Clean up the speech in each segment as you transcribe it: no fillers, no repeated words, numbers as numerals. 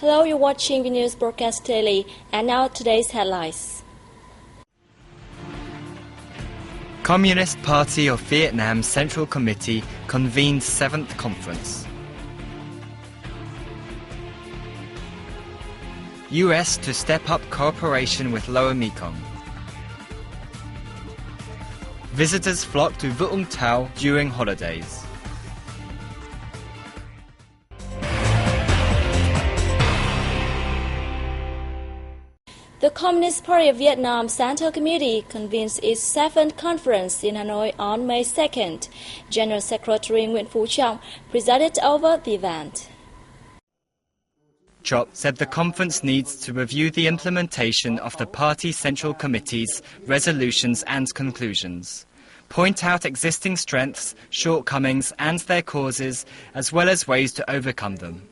Hello, you're watching the news broadcast daily, and now today's headlines. Communist Party of Vietnam Central Committee convened 7th conference. US to step up cooperation with Lower Mekong. Visitors flock to Vũng Tàu during holidays. The Communist Party of Vietnam Central Committee convenes its 7th conference in Hanoi on May 2nd. General Secretary Nguyễn Phú Trọng presided over the event. Chop said the conference needs to review the implementation of the Party Central Committee's resolutions and conclusions, point out existing strengths, shortcomings and their causes, as well as ways to overcome them.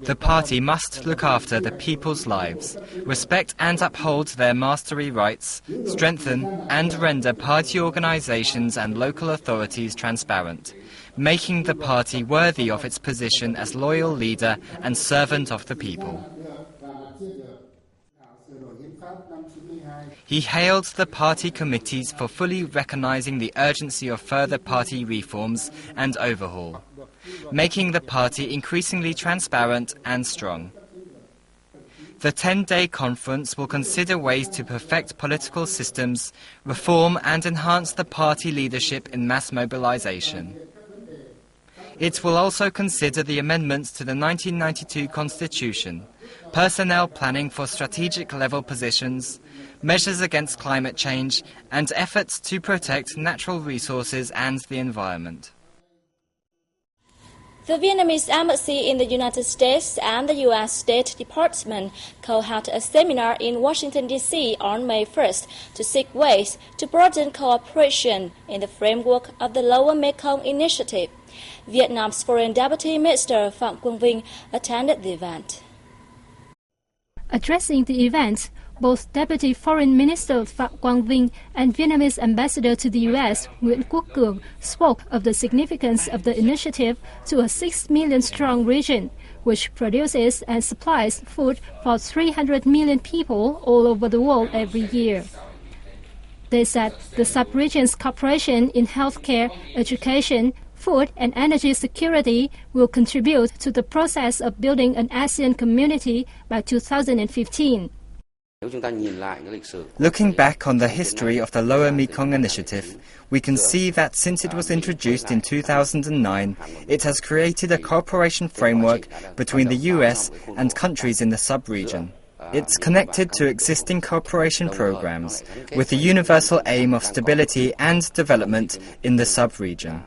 The party must look after the people's lives, respect and uphold their mastery rights, strengthen and render party organizations and local authorities transparent, making the party worthy of its position as loyal leader and servant of the people. He hailed the party committees for fully recognizing the urgency of further party reforms and overhaul, making the party increasingly transparent and strong. The 10-day conference will consider ways to perfect political systems, reform and enhance the party leadership in mass mobilization. It will also consider the amendments to the 1992 Constitution, personnel planning for strategic level positions, measures against climate change, and efforts to protect natural resources and the environment. The Vietnamese Embassy in the United States and the U.S. State Department co-held a seminar in Washington, D.C. on May 1st to seek ways to broaden cooperation in the framework of the Lower Mekong Initiative. Vietnam's Foreign Deputy Minister Phạm Quang Vinh attended the event. Addressing the event, both Deputy Foreign Minister Phạm Quang Vinh and Vietnamese Ambassador to the U.S. Nguyễn Quốc Cường spoke of the significance of the initiative to a 6 million-strong region, which produces and supplies food for 300 million people all over the world every year. They said the sub-region's cooperation in healthcare, education, food and energy security will contribute to the process of building an ASEAN community by 2015. Looking back on the history of the Lower Mekong Initiative, we can see that since it was introduced in 2009, it has created a cooperation framework between the US and countries in the sub-region. It's connected to existing cooperation programs with the universal aim of stability and development in the sub-region.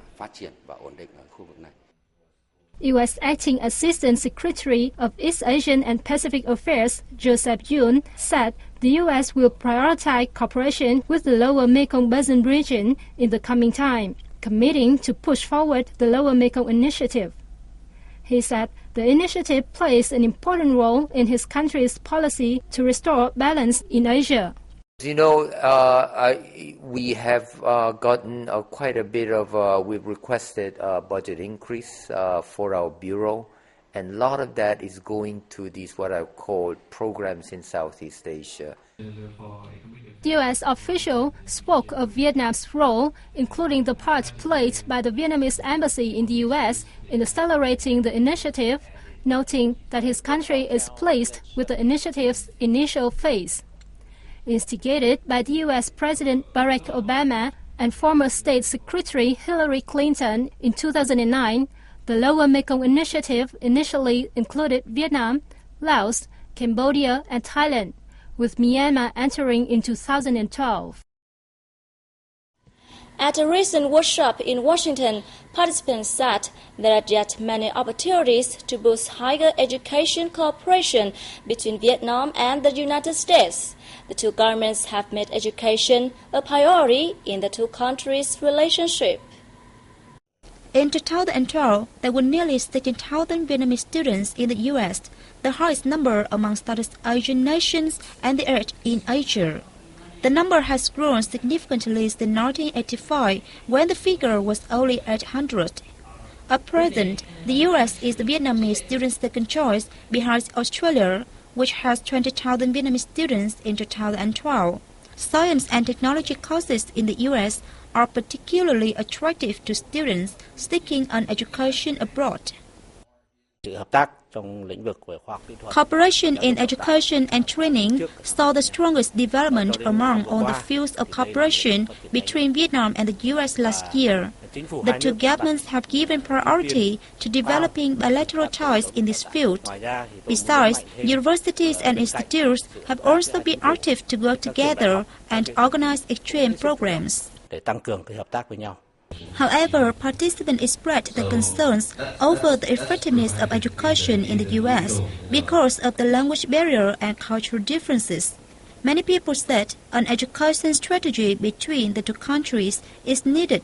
U.S. Acting Assistant Secretary of East Asian and Pacific Affairs Joseph Yun said the U.S. will prioritize cooperation with the Lower Mekong Basin region in the coming time, committing to push forward the Lower Mekong Initiative. He said the initiative plays an important role in his country's policy to restore balance in Asia. You know, we have gotten quite a bit of, we've requested a budget increase for our bureau, and a lot of that is going to these what I call programs in Southeast Asia. The U.S. official spoke of Vietnam's role, including the part played by the Vietnamese Embassy in the U.S. in accelerating the initiative, noting that his country is pleased with the initiative's initial phase. Instigated by the U.S. President Barack Obama and former State Secretary Hillary Clinton in 2009, the Lower Mekong Initiative initially included Vietnam, Laos, Cambodia and Thailand, with Myanmar entering in 2012. At a recent workshop in Washington, participants said there are yet many opportunities to boost higher education cooperation between Vietnam and the United States. The two governments have made education a priority in the two countries' relationship. In 2012, there were nearly 16,000 Vietnamese students in the U.S., the highest number among Southeast Asian nations and the 8th in Asia. The number has grown significantly since 1985, when the figure was only 800. At present, the U.S. is the Vietnamese students' second choice behind Australia, which has 20,000 Vietnamese students in 2012. Science and technology courses in the U.S. are particularly attractive to students seeking an education abroad. Cooperation in education and training saw the strongest development among all the fields of cooperation between Vietnam and the U.S. last year. The two governments have given priority to developing bilateral ties in this field. Besides, universities and institutes have also been active to work together and organize exchange programs. However, participants expressed their concerns over the effectiveness of education in the U.S. because of the language barrier and cultural differences. Many people said an education strategy between the two countries is needed.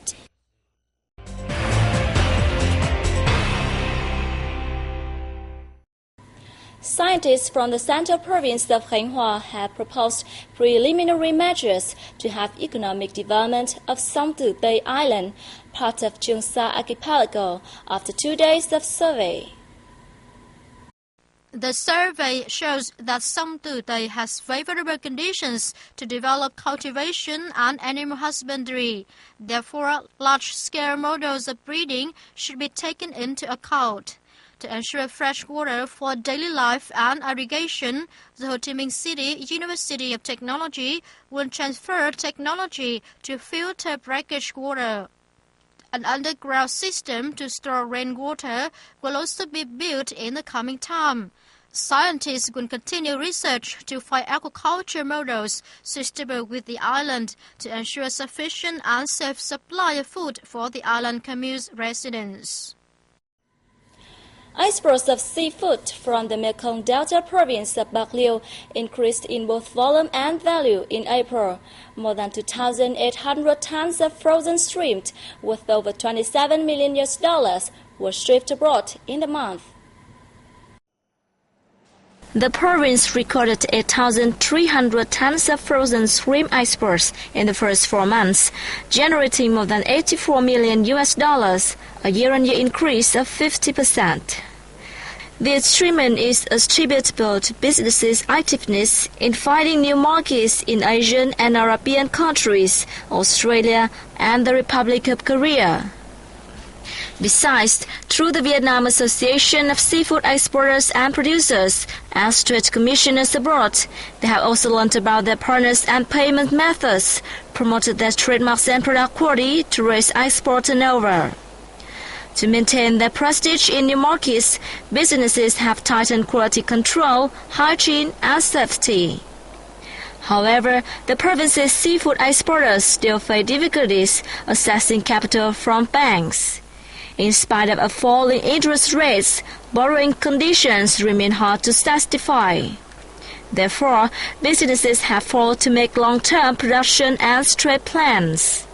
Scientists from the central province of Khánh Hòa have proposed preliminary measures to have economic development of Song Tu Tây Island, part of Trường Sa archipelago, after 2 days of survey. The survey shows that Song Tu Tây has favorable conditions to develop cultivation and animal husbandry. Therefore, large-scale models of breeding should be taken into account. To ensure fresh water for daily life and irrigation, the Ho Chi Minh City University of Technology will transfer technology to filter brackish water. An underground system to store rainwater will also be built in the coming time. Scientists will continue research to find aquaculture models suitable with the island to ensure sufficient and safe supply of food for the island commune's residents. Exports of seafood from the Mekong Delta province of Bạc Liêu increased in both volume and value in April. More than 2,800 tons of frozen shrimp worth over $27 million were shipped abroad in the month. The province recorded 8,300 tons of frozen shrimp exports in the first 4 months, generating more than $84 million, a year-on-year increase of 50%. The achievement is attributable to businesses' activeness in finding new markets in Asian and European countries, Australia, and the Republic of Korea. Besides, through the Vietnam Association of Seafood Exporters and Producers and Trade Commissioners Abroad, they have also learned about their partners and payment methods, promoted their trademarks and product quality to raise export turnover. To maintain their prestige in new markets, businesses have tightened quality control, hygiene, and safety. However, the province's seafood exporters still face difficulties accessing capital from banks. In spite of a fall in interest rates, borrowing conditions remain hard to satisfy. Therefore, businesses have failed to make long-term production and trade plans.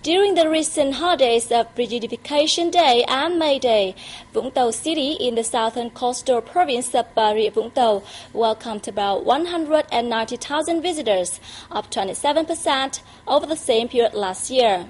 During the recent holidays of Reunification Day and May Day, Vũng Tàu City in the southern coastal province of Bà Rịa Vũng Tàu welcomed about 190,000 visitors, up 27% over the same period last year.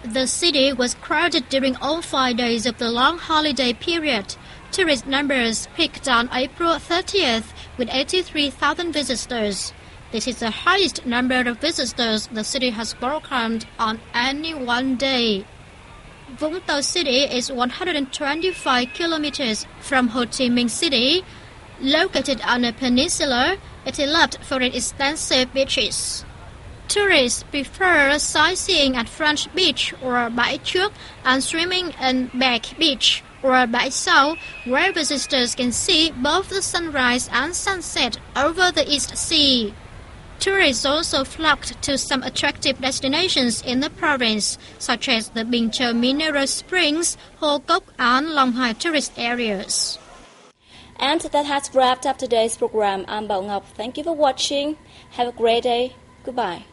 The city was crowded during all 5 days of the long holiday period. Tourist numbers peaked on April 30th with 83,000 visitors. This is the highest number of visitors the city has welcomed on any one day. Vũng Tàu City is 125 kilometers from Ho Chi Minh City. Located on a peninsula, it is loved for its extensive beaches. Tourists prefer sightseeing at French Beach or Bãi Trước and swimming in Back Beach or Bãi Sau, where visitors can see both the sunrise and sunset over the East Sea. Tourists also flocked to some attractive destinations in the province, such as the Bình Châu Mineral Springs, Hồ Cốc, and Long Hải tourist areas. And that has wrapped up today's program. I'm Bảo Ngọc. Thank you for watching. Have a great day. Goodbye.